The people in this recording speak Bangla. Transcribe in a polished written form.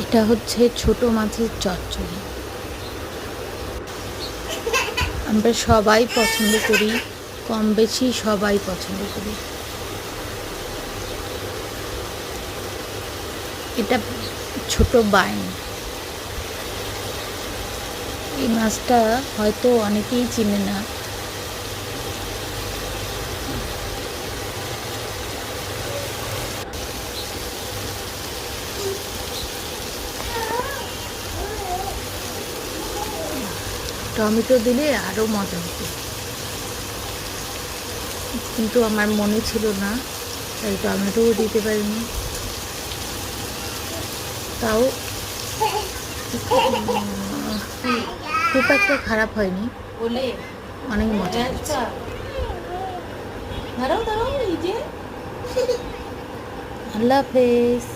এটা হচ্ছে ছোট মাছের চচ্চড়ি। আমরা সবাই পছন্দ করি, কম বেশি সবাই পছন্দ করি। এটা ছোট বাইন। এই মাছটা হয়তো অনেকেই চিনে না। টমেটো দিলে আরও মজা হতো, কিন্তু আমার মনে ছিল না, তাই টমেটোও দিতে পারিনি। তাও খুব একটা খারাপ হয়নি, অনেক মজা হয়েছে। আল্লাহ হাফেজ।